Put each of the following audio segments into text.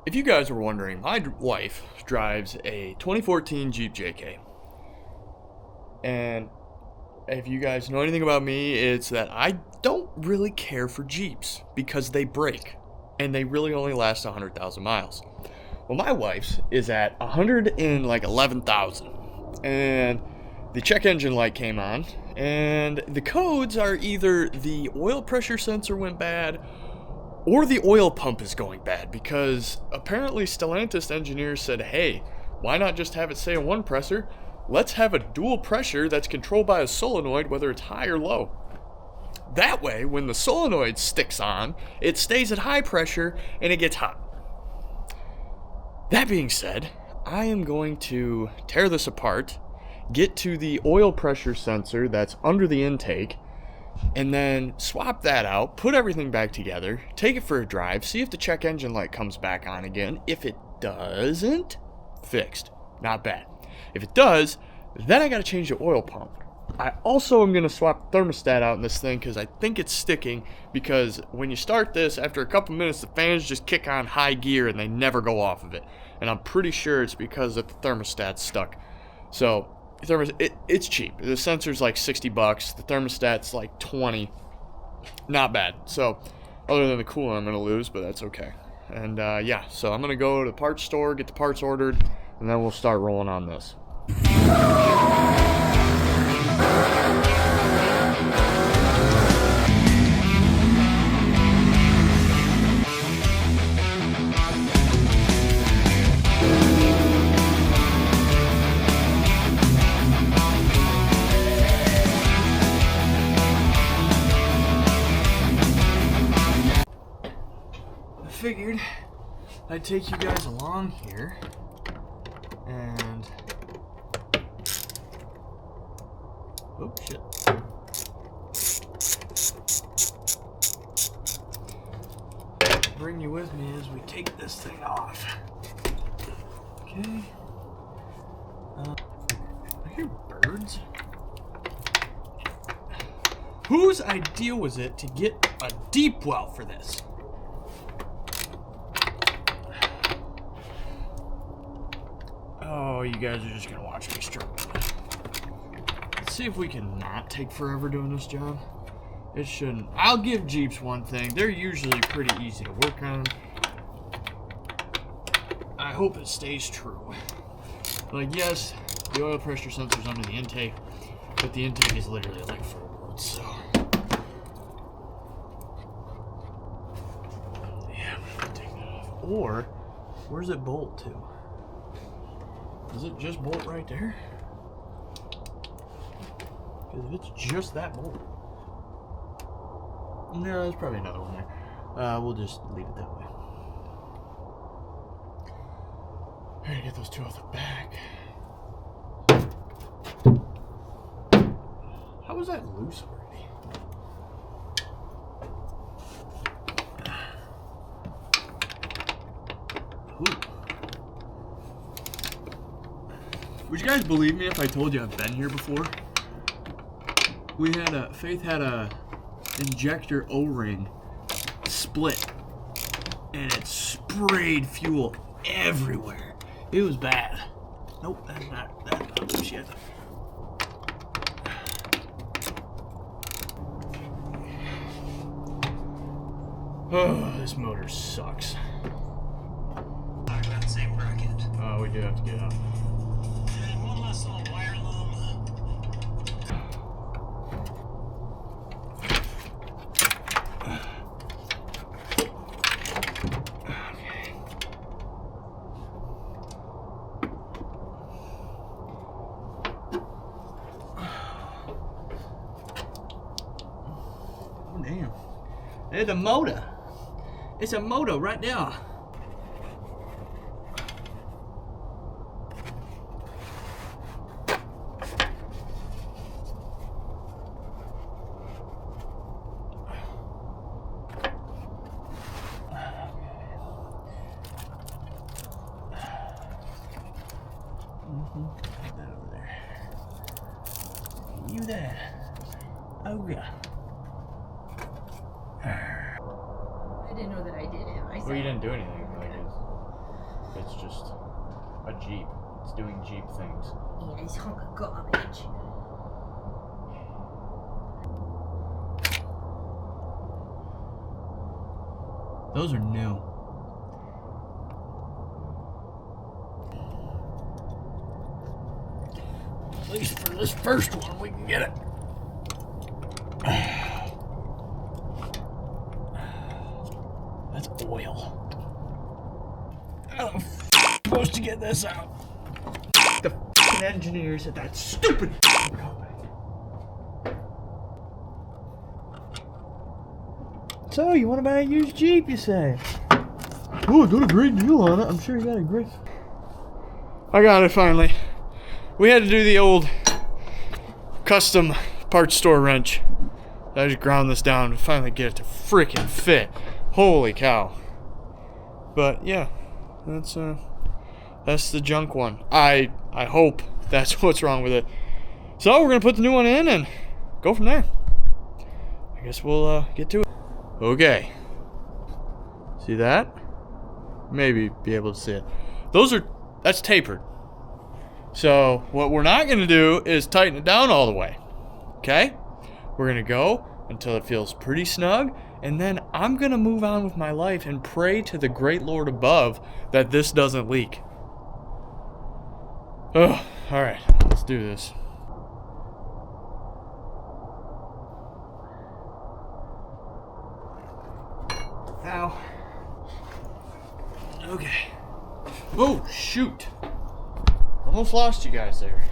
If you guys were wondering, my wife drives a 2014 Jeep JK. And if you guys know anything about me, it's that I don't really care for Jeeps because they break and they really only last 100,000 miles. Well, my wife's is at 111,000, and the check engine light came on, and the codes are either the oil pressure sensor went bad or the oil pump is going bad, because apparently Stellantis engineers said, hey, why not just have it say a one pressure? Let's have a dual pressure that's controlled by a solenoid, whether it's high or low. That way, when the solenoid sticks on, it stays at high pressure and it gets hot. That being said, I am going to tear this apart, get to the oil pressure sensor that's under the intake, and then swap that out, put everything back together, take it for a drive, see if the check engine light comes back on again. If it doesn't, fixed. Not bad. If it does, then I gotta change the oil pump. I also am gonna swap the thermostat out in this thing because I think it's sticking, because when you start this, after a couple minutes, the fans just kick on high gear and they never go off of it. And I'm pretty sure it's because the thermostat's stuck. So, it's cheap. The sensor's like $60, the thermostat's like 20. Not bad. So, other than the coolant I'm gonna lose, but that's okay. And yeah, so I'm gonna go to the parts store, get the parts ordered, and then we'll start rolling on this. I figured I'd take you guys along here and oh shit. Bring you with me as we take this thing off. Okay. I hear birds. Whose idea was it to get a deep well for this? Oh, you guys are just gonna watch me struggle. Let's see if we can not take forever doing this job. It shouldn't. I'll give Jeeps one thing. They're usually pretty easy to work on. I hope it stays true. Like, yes, the oil pressure sensor's under the intake, but the intake is literally like 4 volts, so. Yeah, I'm gonna take that off. Or, where's it bolt to? Does it just bolt right there? Because if it's just that bolt. No, there's probably another one there. We'll just leave it that way. Alright, get those two off the back. How was that loose already? Ooh. Would you guys believe me if I told you I've been here before? Faith had a injector O-ring split, and it sprayed fuel everywhere. It was bad. Nope, that's not what she had. Oh, this motor sucks. Talk about the same bracket. Oh, we do have to get up. And one last little wire loom. Okay. Oh, damn. There's a motor. It's a motor right there. Put that over there. You there. Oh, yeah. I didn't know that I did it. Well, you didn't do anything, I guess. It's just a Jeep. It's doing Jeep things. Yeah, this hunk of garbage. Those are new. At least for this first one, we can get it. That's oil. How the f supposed to get this out? The f***ing engineers at that stupid company. So, you want to buy a used Jeep, you say? Oh, I got a great deal on it. I'm sure you got a great... I got it finally. We had to do the old custom parts store wrench. I just ground this down to finally get it to freaking fit. Holy cow. But yeah, that's the junk one. I hope that's what's wrong with it. So we're gonna put the new one in and go from there. I guess we'll get to it. Okay. See that? Maybe be able to see it. That's tapered. So what we're not gonna do is tighten it down all the way. Okay? We're gonna go until it feels pretty snug, and then I'm gonna move on with my life and pray to the great Lord above that this doesn't leak. Oh, alright, let's do this. Ow. Okay. Oh, shoot. Almost lost you guys there.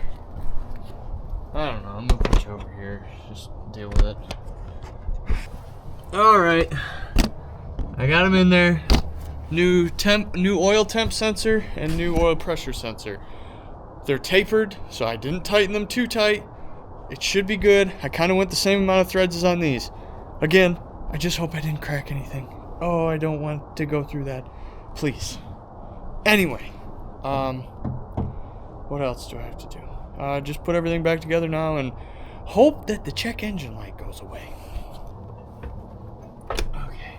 I don't know, I'm gonna put you over here. Just deal with it. Alright. I got them in there. New oil temp sensor and new oil pressure sensor. They're tapered, so I didn't tighten them too tight. It should be good. I kind of went the same amount of threads as on these. Again, I just hope I didn't crack anything. Oh, I don't want to go through that. Please. Anyway, what else do I have to do? Just put everything back together now and hope that the check engine light goes away. Okay.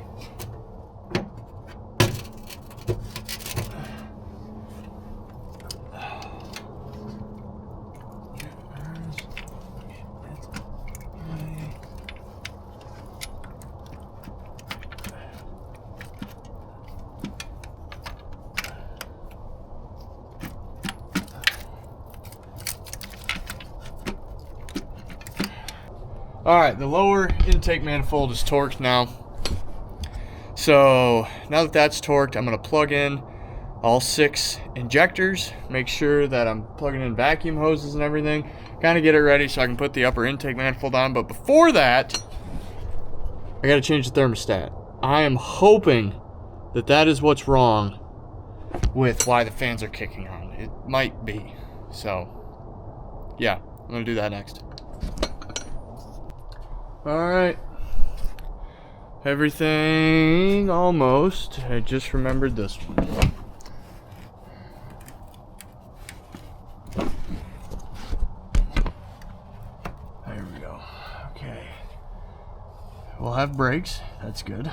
Alright, the lower intake manifold is torqued now. So now that that's torqued, I'm going to plug in all 6 injectors. Make sure that I'm plugging in vacuum hoses and everything. Kind of get it ready so I can put the upper intake manifold on. But before that, I got to change the thermostat. I am hoping that that is what's wrong with why the fans are kicking on. It might be. So, yeah, I'm going to do that next. Alright, everything almost. I just remembered this one. There we go. Okay. We'll have brakes. That's good.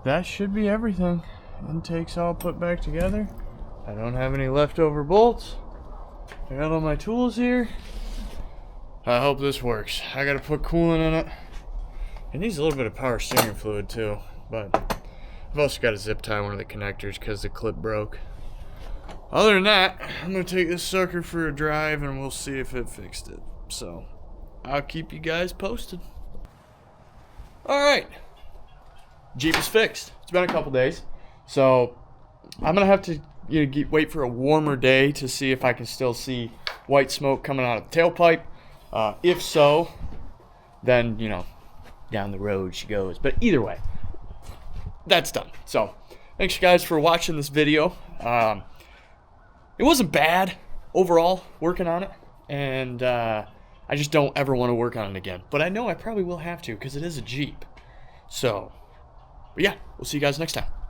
That should be everything. Intake's all put back together. I don't have any leftover bolts. I got all my tools here. I hope this works. I gotta put coolant in it. It needs a little bit of power steering fluid too, but I've also got to zip tie one of the connectors because the clip broke. Other than that, I'm gonna take this sucker for a drive and we'll see if it fixed it. So, I'll keep you guys posted. Alright. Jeep is fixed. It's been a couple days. So, I'm gonna have to wait for a warmer day to see if I can still see white smoke coming out of the tailpipe. If so, then, down the road she goes. But either way, that's done. So, thanks guys for watching this video. It wasn't bad overall working on it. And I just don't ever want to work on it again. But I know I probably will have to because it is a Jeep. So, but yeah, we'll see you guys next time.